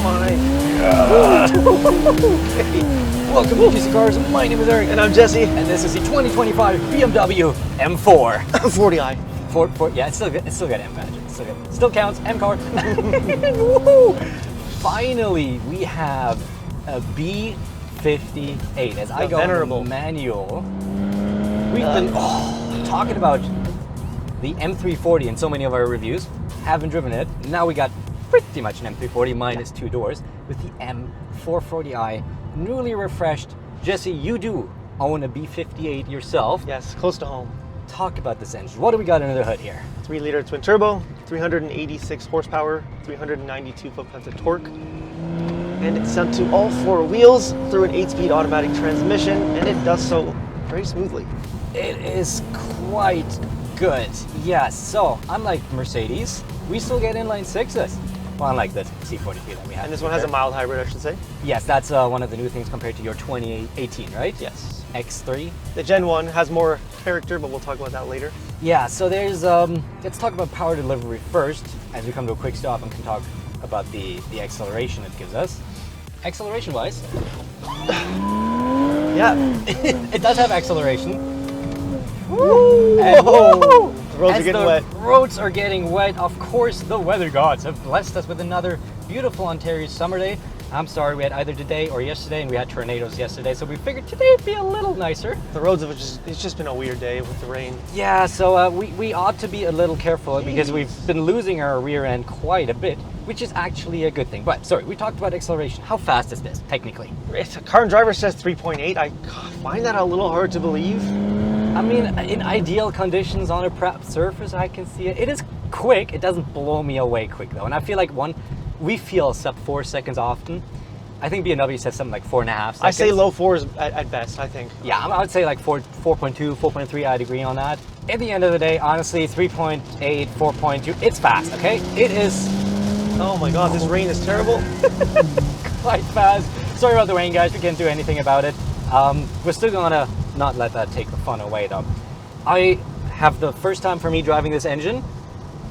my Hey, welcome to GC Cars. My name is Eric. And I'm Jesse. And this is the 2025 BMW M4. 40i. Yeah, it's still good. It's still got M badge. It's still good. Still counts. M car. Woo! Finally, we have a B58. As I go venerable manual, we've been talking about the M340 in so many of our reviews. Haven't driven it. Now we got pretty much an M340 minus 2 doors with the M440i, newly refreshed. Jesse, you do own a B58 yourself. Yes, close to home. Talk about this engine. What do we got under the hood here? 3-liter twin turbo, 386 horsepower, 392 foot-pounds of torque. And it's sent to all 4 wheels through an 8-speed automatic transmission, and it does so very smoothly. It is quite good. Yes, so unlike Mercedes, we still get inline 6s. Well, unlike the C43 that we have. And this one has a mild hybrid, I should say. Yes, that's one of the new things compared to your 2018, right? Yes. X3. The Gen 1 has more character, but we'll talk about that later. Yeah, so there's, let's talk about power delivery first, as we come to a quick stop and can talk about the acceleration it gives us. Acceleration-wise, yeah, it does have acceleration. Woo! And whoa! The roads are getting wet. Roads are getting wet. Of course, the weather gods have blessed us with another beautiful Ontario summer day. I'm sorry, we had either today or yesterday, and we had tornadoes yesterday, so we figured today would be a little nicer. The roads have it's just been a weird day with the rain. Yeah, so we ought to be a little careful because we've been losing our rear end quite a bit, which is actually a good thing. But sorry, we talked about acceleration. How fast is this, technically? It's a car and driver says 3.8. I find that a little hard to believe. I mean, in ideal conditions on a prep surface, I can see it. It is quick. It doesn't blow me away quick, though. And I feel like we feel sub 4 seconds often. I think BMW says something like 4.5 seconds. I say low 4s at best, I think. Yeah, I would say like 4.2, 4.3, I'd agree on that. At the end of the day, honestly, 3.8, 4.2, it's fast, okay? It is... Oh my god, this rain is terrible. Quite fast. Sorry about the rain, guys. We can't do anything about it. We're still gonna not let that take the fun away, though. I have the first time for me driving this engine.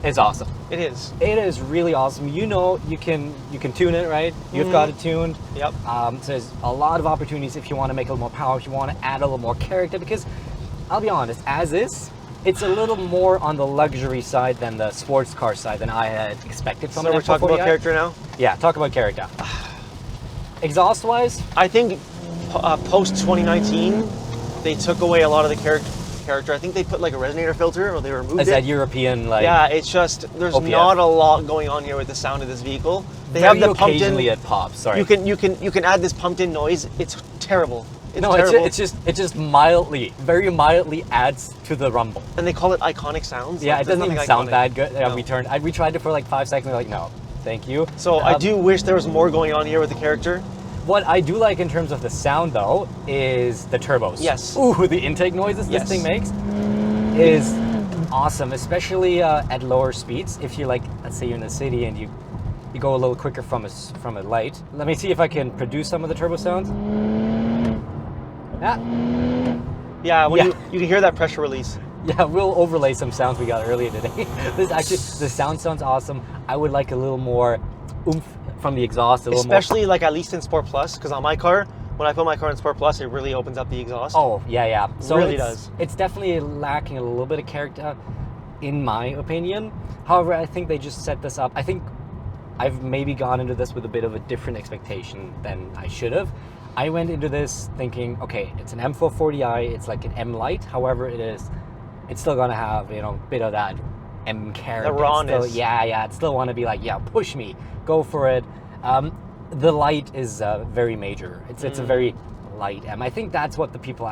It's awesome. It is. It is really awesome. You know, you can tune it, right? You've got it tuned. Yep. So there's a lot of opportunities if you want to make a little more power, if you want to add a little more character, because I'll be honest, as is, it's a little more on the luxury side than the sports car side than I had expected from So we're talking about character now? Yeah, talk about character. Exhaust-wise? I think post-2019, they took away a lot of the character. I think they put like a resonator filter, or they removed it. Is that European, like... Yeah, it's just, there's OPF. not a lot going on here with the sound of this vehicle. They Very have the pumped in... occasionally it pops, sorry. You can add this pumped in noise. It's terrible. It's no, terrible. it just mildly, very mildly adds to the rumble. And they call it iconic sounds. Yeah, like, it doesn't even sound that good. No. We tried it for like 5 seconds, we're like, no, thank you. So I do wish there was more going on here with the character. What I do like in terms of the sound, though, is the turbos. Yes. Ooh, the intake noises this thing makes is awesome, especially at lower speeds. If you're like, let's say you're in the city and you go a little quicker from a light. Let me see if I can produce some of the turbo sounds. Yeah, you can hear that pressure release. Yeah, we'll overlay some sounds we got earlier today. The sound sounds awesome. I would like a little more oomph from the exhaust, Especially like at least in Sport Plus, because on my car, when I put my car in Sport Plus, it really opens up the exhaust. Oh, yeah. So it really does. It's definitely lacking a little bit of character, in my opinion. However, I think they just set this up. I think I've maybe gone into this with a bit of a different expectation than I should have. I went into this thinking, okay, it's an M440i, it's like an M Lite. However, it's still gonna have, a bit of that M character. The rawness. It's still want to be like, yeah, push me, go for it. The light is very major. It's a very light M. I think that's what the people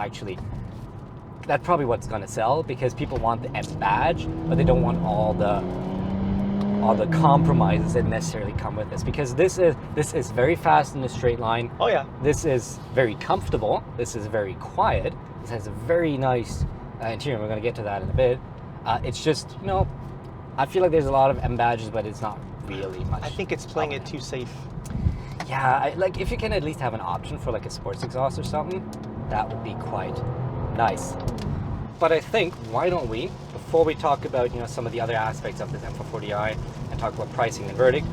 that's probably what's gonna sell, because people want the M badge, but they don't want all the compromises that necessarily come with this, because this is very fast in a straight line. Oh yeah. This is very comfortable. This is very quiet. This has a very nice interior. We're gonna get to that in a bit. It's just, I feel like there's a lot of M badges, but it's not really much. I think it's playing it too safe. Yeah, like if you can at least have an option for like a sports exhaust or something, that would be quite nice. But I think, why don't we, before we talk about some of the other aspects of this M440i and talk about pricing and verdict,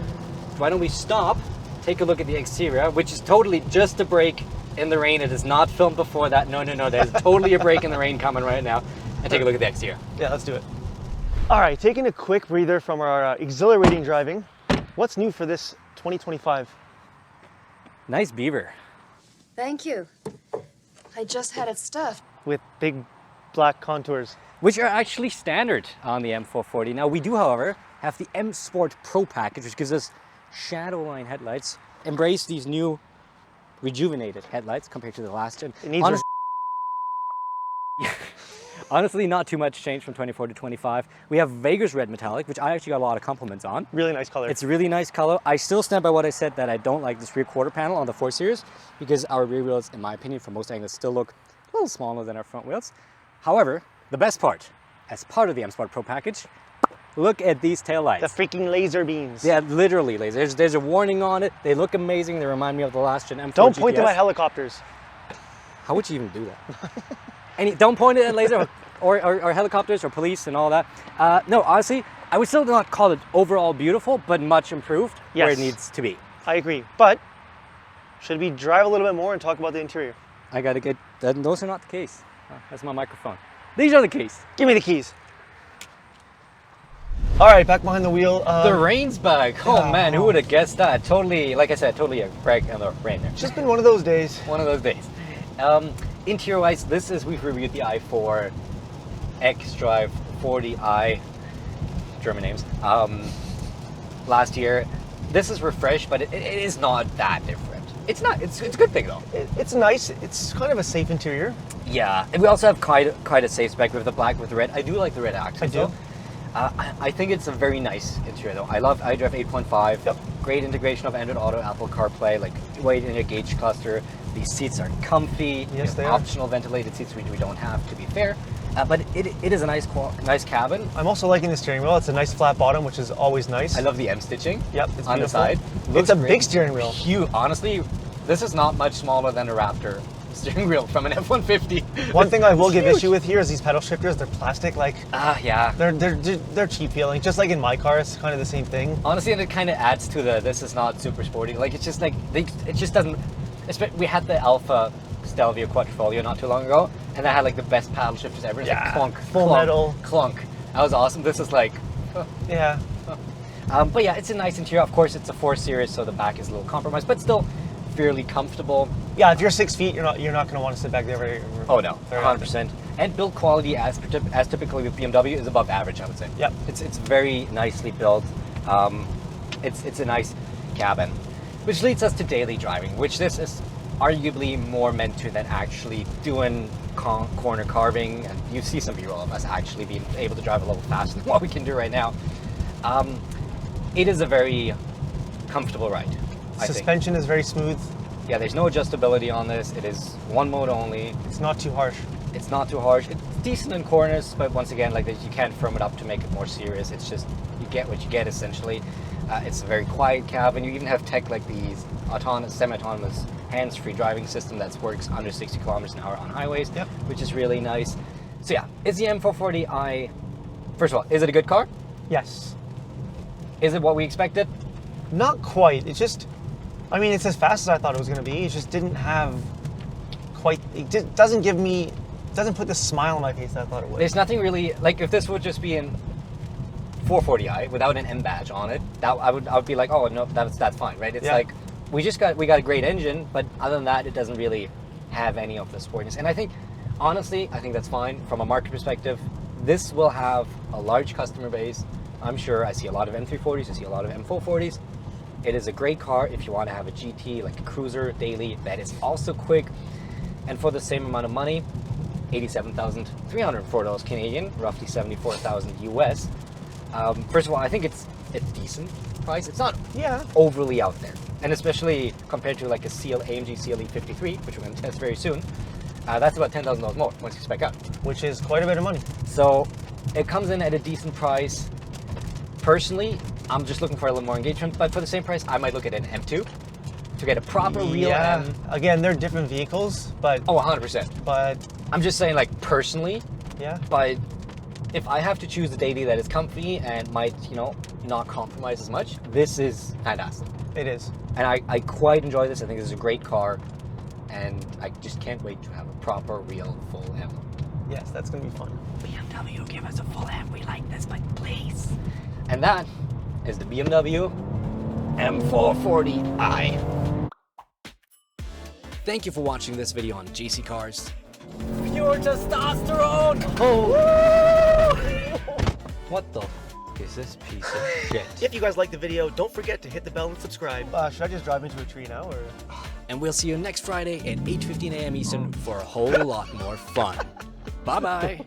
why don't we stop take a look at the exterior, which is totally just a break in the rain. It is not filmed before that. No, there's totally a break in the rain coming right now. And take a look at the exterior. Yeah, let's do it. All right, taking a quick breather from our exhilarating driving. What's new for this 2025? Nice beaver. Thank you. I just had it stuffed. With big black contours. Which are actually standard on the M440. Now we do, however, have the M Sport Pro package, which gives us shadow line headlights. Embrace these new rejuvenated headlights compared to the last gen. It needs Honestly, not too much change from 24 to 25. We have Vegas red metallic, which I actually got a lot of compliments on. really nice color. It's a really nice color. I still stand by what I said, that I don't like this rear quarter panel on the 4 Series because our rear wheels, in my opinion, from most angles still look a little smaller than our front wheels. However, the best part, as part of the M Sport Pro package, look at these taillights. the freaking laser beams. Yeah, literally lasers. There's a warning on it. They look amazing. They remind me of the last gen M4 Don't point to GTS. my helicopters. How would you even do that? Don't point it at laser or helicopters or police and all that. No, honestly, I would still not call it overall beautiful, but much improved where Yes. it needs to be. I agree. But should we drive a little bit more and talk about the interior? I gotta get, those are not the case. Oh, that's my microphone. These are the case. Give me the keys. All right, back behind the wheel. The rain's back. Oh man, who would have guessed that? Totally, like I said, totally a break in the rain there. It's just been one of those days. One of those days. Interior wise, we've reviewed the i4 xDrive 40i, German names, last year. This is refreshed, but it is not that different. It's not, it's a good thing though. It's nice. It's kind of a safe interior. Yeah, and we also have quite a safe spec with the black with the red. I do like the red accents. I do. Though. I think it's a very nice interior though. I love iDrive 8.5. Yep. Great integration of Android Auto, Apple CarPlay, like wide in a gauge cluster. These seats are comfy. Yes, they are. Optional ventilated seats, which we don't have, to be fair. But it is a nice cabin. I'm also liking the steering wheel. It's a nice flat bottom, which is always nice. I love the M stitching. Yep, it's on the beautiful. side. It's a great. big steering wheel. Huge. Honestly, this is not much smaller than a Raptor steering wheel from an F-150. One thing I will It's give huge. issue with here is these pedal shifters. They're plastic. Like Yeah. they're cheap feeling. Just like in my car, it's kind of the same thing. Honestly, and it kind of adds to this is not super sporty. Like it's just like it just doesn't. We had the Alpha Stelvio Quattrofolio not too long ago, and that had like the best paddle shifters ever. It's like clunk, full clunk, metal. clunk. That was awesome. This is like, Yeah. but yeah, it's a nice interior. Of course, it's a 4 Series, so the back is a little compromised, but still fairly comfortable. Yeah, if you're 6 feet, you're not going to want to sit back there very. Oh no, very 100%. And build quality, as typically with BMW, is above average, I would say. Yep. It's very nicely built. It's a nice cabin, which leads us to daily driving, which this is arguably more meant to than actually doing corner carving. And you see some B-roll of us actually being able to drive a little faster than what we can do right now. It is a very comfortable ride. I think. Suspension is very smooth. Yeah, there's no adjustability on this. It is one mode only. It's not too harsh. It's not too harsh. It's decent in corners, but once again, like you can't firm it up to make it more serious. It's just you get what you get essentially. It's a very quiet cabin. You even have tech like these semi-autonomous hands-free driving system that works under 60 kilometers an hour on highways, Yep. which is really nice. So yeah, is the M440i? First of all, is it a good car? Yes. Is it what we expected? Not quite. It's just, I mean, it's as fast as I thought it was going to be. It just didn't have quite. Doesn't put the smile on my face that I thought it would. There's nothing really like if this would just be in 440i without an M badge on it, that I would be like, oh no, that's fine, right? It's Yeah. like we got a great engine, but other than that, it doesn't really have any of the sportiness. And I think, honestly, that's fine from a market perspective. This will have a large customer base. I'm sure I see a lot of M340s, I see a lot of M440s. It is a great car if you want to have a GT, like a cruiser daily that is also quick. And for the same amount of money, $87,304 Canadian, roughly 74,000 US. First of all, I think it's a decent price. It's not Yeah. overly out there. And especially compared to like a AMG CLE53, which we're going to test very soon, that's about $10,000 more once you spec out. Which is quite a bit of money. So it comes in at a decent price. Personally, I'm just looking for a little more engagement, but for the same price, I might look at an M2 to get a proper real Yeah. M. Again, they're different vehicles, but Oh, 100%. but I'm just saying, like, personally, yeah. but if I have to choose a daily that is comfy and might, not compromise as much, this is fantastic. It is. And I quite enjoy this. I think this is a great car. And I just can't wait to have a proper, real, full M. Yes, that's going to be fun. BMW, give us a full M. We like this, but please. And that is the BMW M440i. Thank you for watching this video on GC Cars. Pure testosterone! Oh! What the is this piece of shit? If you guys like the video, don't forget to hit the bell and subscribe. Should I just drive into a tree now, or? And we'll see you next Friday at 8:15 a.m. Eastern for a whole lot more fun. Bye-bye.